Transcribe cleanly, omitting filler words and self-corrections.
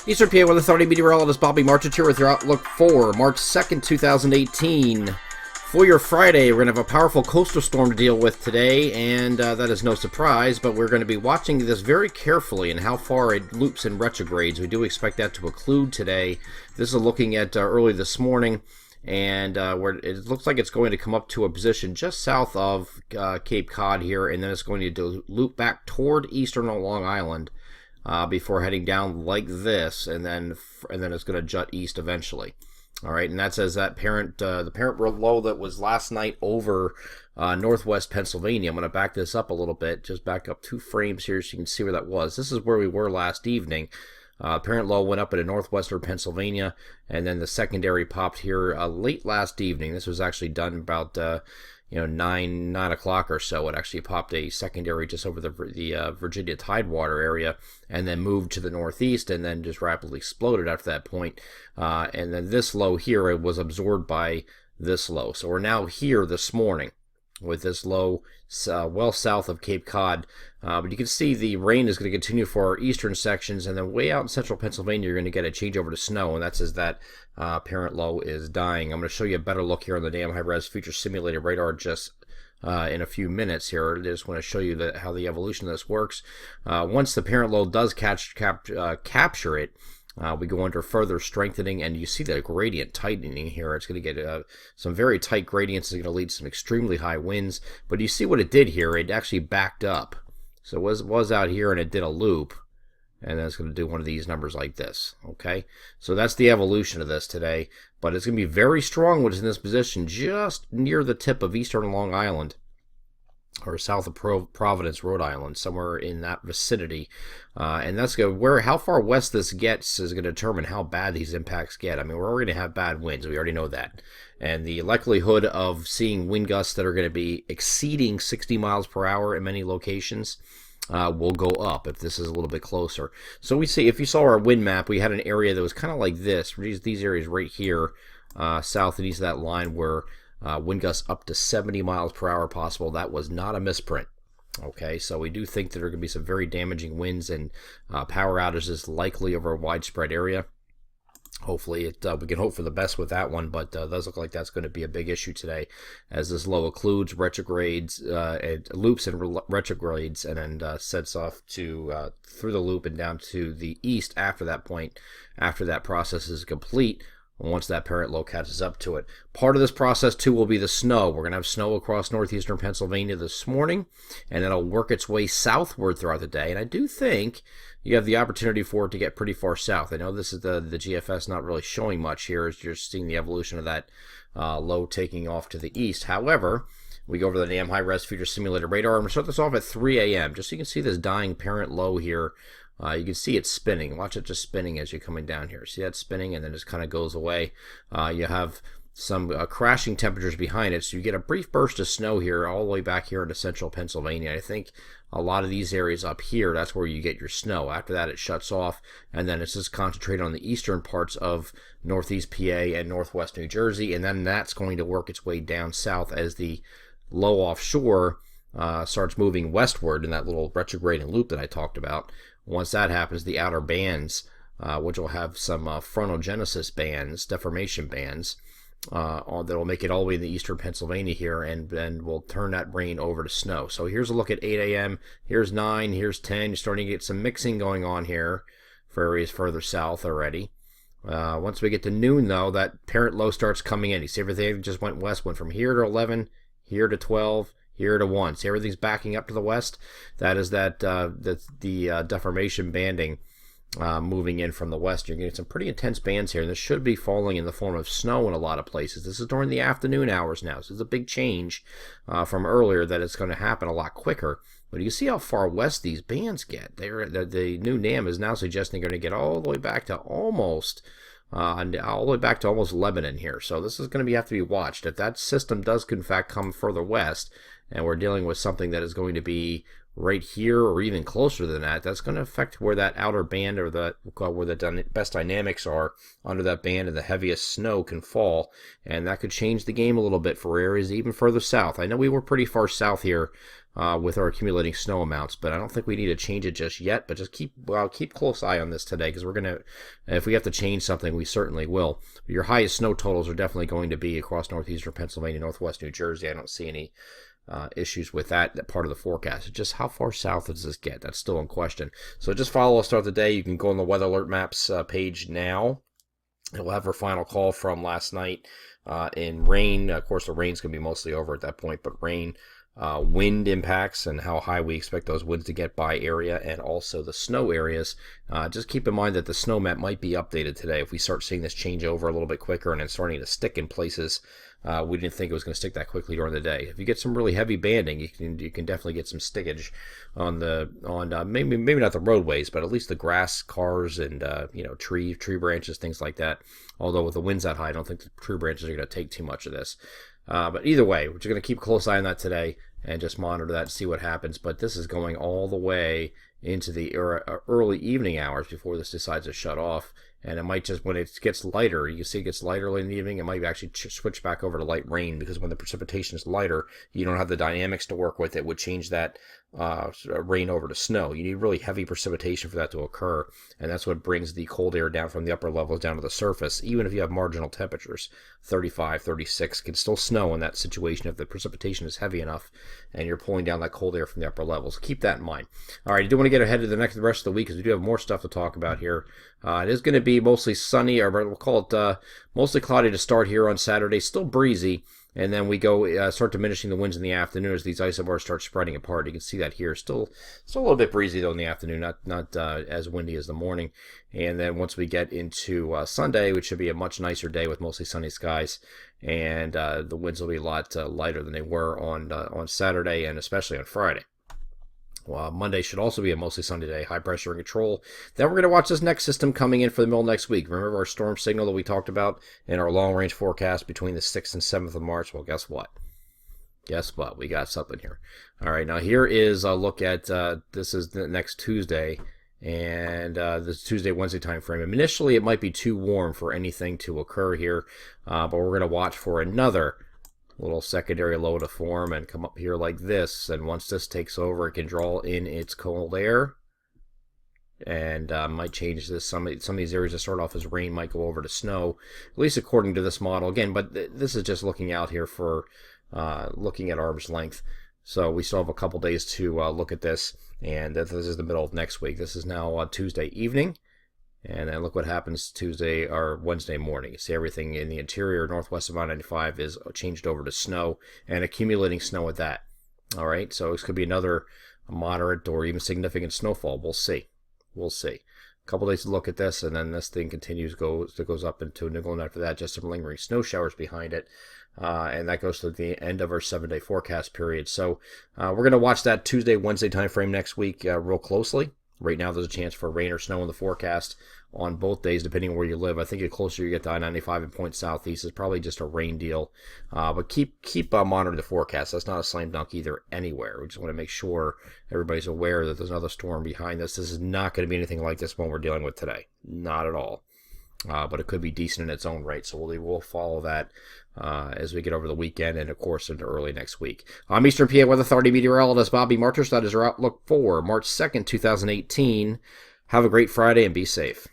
Eastern PA Weather Authority meteorologist Bobby Marchant here with your outlook for March 2nd, 2018. For your Friday, we're going to have a powerful coastal storm to deal with today, and that is no surprise, but we're going to be watching this very carefully and how far it loops and retrogrades. We do expect that to occlude today. This is looking at early this morning, and where it looks like it's going to come up to a position just south of Cape Cod here, and then it's going to loop back toward eastern Long Island before heading down like this, and then it's going to jut east eventually. All right, and that's as that the parent low that was last night over northwest Pennsylvania. I'm going to back this up a little bit, just back up 2 frames here so you can see where that was. This is where we were last evening. Parent low went up into northwestern Pennsylvania, and then the secondary popped here late last evening. This was actually done about 9 o'clock or so. It actually popped a secondary just over the Virginia Tidewater area, and then moved to the northeast, and then just rapidly exploded after that point. And then this low here, it was absorbed by this low. So we're now here this morning with this low well south of Cape Cod. But you can see the rain is going to continue for our eastern sections, and then way out in central Pennsylvania, you're going to get a change over to snow, and that's as that parent low is dying. I'm going to show you a better look here on the damn high-res future simulated radar just in a few minutes here. I just want to show you how the evolution of this works. Once the parent low does capture it, we go under further strengthening, and you see the gradient tightening here. It's going to get some very tight gradients. It's going to lead to some extremely high winds. But you see what it did here? It actually backed up. So it was out here, and it did a loop. And then it's going to do one of these numbers like this. Okay? So that's the evolution of this today. But it's going to be very strong when it's in this position just near the tip of eastern Long Island, or south of Providence, Rhode Island, somewhere in that vicinity. And that's how far west this gets is going to determine how bad these impacts get. I mean, we're already going to have bad winds. We already know that. And the likelihood of seeing wind gusts that are going to be exceeding 60 miles per hour in many locations will go up if this is a little bit closer. So we see, if you saw our wind map, we had an area that was kind of like this. These areas right here, south and east of that line, were wind gusts up to 70 miles per hour possible. That was not a misprint. Okay, so we do think that there are going to be some very damaging winds and power outages likely over a widespread area. Hopefully, we can hope for the best with that one, but it does look like that's going to be a big issue today as this low occludes, retrogrades, it loops and retrogrades, and then sets off to through the loop and down to the east after that point, after that process is complete. Once that parent low catches up to it. Part of this process, too, will be the snow. We're going to have snow across northeastern Pennsylvania this morning, and it'll work its way southward throughout the day. And I do think you have the opportunity for it to get pretty far south. I know this is the GFS not really showing much here, as you're seeing the evolution of that low taking off to the east. However, we go over the damn high-res future simulated radar. I'm going to start this off at 3 a.m. just so you can see this dying parent low here. You can see it spinning. Watch it just spinning as you're coming down here. See that spinning, and then it just kind of goes away. You have some crashing temperatures behind it, so you get a brief burst of snow here all the way back here into central Pennsylvania. I think a lot of these areas up here, that's where you get your snow. After that, it shuts off, and then it's just concentrated on the eastern parts of northeast PA and northwest New Jersey, and then that's going to work its way down south as the low offshore starts moving westward in that little retrograding loop that I talked about. Once that happens, the outer bands, which will have some frontogenesis bands, deformation bands, that will make it all the way in the eastern Pennsylvania here, and then we'll turn that rain over to snow. So here's a look at 8 a.m. Here's 9, here's 10. You're starting to get some mixing going on here for areas further south already. Once we get to noon, though, that parent low starts coming in. You see everything just went west, went from here to 11, here to 12, here to 1. See, everything's backing up to the west. That is the deformation banding moving in from the west. You're getting some pretty intense bands here, and this should be falling in the form of snow in a lot of places. This is during the afternoon hours now, so it's a big change from earlier that it's going to happen a lot quicker. But you see how far west these bands get. The new NAM is now suggesting they're going to get all the way back to almost Lebanon here. So this is going to have to be watched. If that system does in fact come further west, and we're dealing with something that is going to be right here or even closer than that, that's going to affect where that outer band, or where the best dynamics are under that band, and the heaviest snow can fall, and that could change the game a little bit for areas even further south. I know we were pretty far south here with our accumulating snow amounts. But I don't think we need to change it just yet. But just keep close eye on this today, because we're gonna, if we have to change something, we certainly will. Your highest snow totals are definitely going to be across northeastern Pennsylvania, northwest New Jersey. I don't see any issues with that part of the forecast. It's just how far south does this get? That's still in question. So just follow us throughout the day. You can go on the Weather Alert Maps page now. We'll have our final call from last night in rain. Of course, the rain's going to be mostly over at that point, but rain, wind impacts, and how high we expect those winds to get by area, and also the snow areas. Just keep in mind that the snow map might be updated today. If we start seeing this change over a little bit quicker and it's starting to stick in places, we didn't think it was going to stick that quickly during the day. If you get some really heavy banding, you can definitely get some stickage on maybe not the roadways, but at least the grass, cars, and tree branches, things like that. Although with the winds that high, I don't think the tree branches are going to take too much of this. But either way, we're just going to keep a close eye on that today and just monitor that and see what happens. But this is going all the way into the early evening hours before this decides to shut off. And it might just, when it gets lighter, you see it gets lighter late in the evening, it might actually switch back over to light rain, because when the precipitation is lighter, you don't have the dynamics to work with. It would change that rain over to snow. You need really heavy precipitation for that to occur, and that's what brings the cold air down from the upper levels down to the surface. Even if you have marginal temperatures, 35, 36, can still snow in that situation if the precipitation is heavy enough and you're pulling down that cold air from the upper levels. Keep that in mind. All right, I do want to get ahead of the rest of the week, because we do have more stuff to talk about here. It is going to be mostly sunny, or we'll call it mostly cloudy to start here on Saturday. Still breezy, and then we go start diminishing the winds in the afternoon as these isobars start spreading apart. You can see that here. Still a little bit breezy though in the afternoon, not as windy as the morning. And then once we get into Sunday, which should be a much nicer day with mostly sunny skies, and the winds will be a lot lighter than they were on Saturday, and especially on Friday. Monday should also be a mostly sunny day, high pressure in control. Then we're going to watch this next system coming in for the middle of next week. Remember our storm signal that we talked about in our long-range forecast between the 6th and 7th of March? Well, guess what? We got something here. All right, now here is a look at, this is the next Tuesday, and this Tuesday, Wednesday time frame. Initially, it might be too warm for anything to occur here, but we're going to watch for another little secondary low to form and come up here like this, and once this takes over, it can draw in its cold air and might change this. Some of these areas that start off as rain might go over to snow, at least according to this model again, but this is just looking out here for looking at arm's length. So we still have a couple days to look at this, and this is the middle of next week. This is now Tuesday evening. And then look what happens Tuesday or Wednesday morning. You see everything in the interior northwest of I-95 is changed over to snow and accumulating snow at that. All right, so this could be another moderate or even significant snowfall. We'll see. A couple days to look at this, and then this thing goes up into New England after that. Just some lingering snow showers behind it, and that goes to the end of our 7-day forecast period. So we're going to watch that Tuesday, Wednesday time frame next week real closely. Right now, there's a chance for rain or snow in the forecast on both days, depending on where you live. I think the closer you get to I-95 and point southeast, it's probably just a rain deal. But keep monitoring the forecast. That's not a slam dunk either anywhere. We just want to make sure everybody's aware that there's another storm behind this. This is not going to be anything like this one we're dealing with today. Not at all. But it could be decent in its own right. So we'll follow that as we get over the weekend and, of course, into early next week. I'm Eastern PA Weather Authority meteorologist Bobby Marters. That is our outlook for March 2nd, 2018. Have a great Friday and be safe.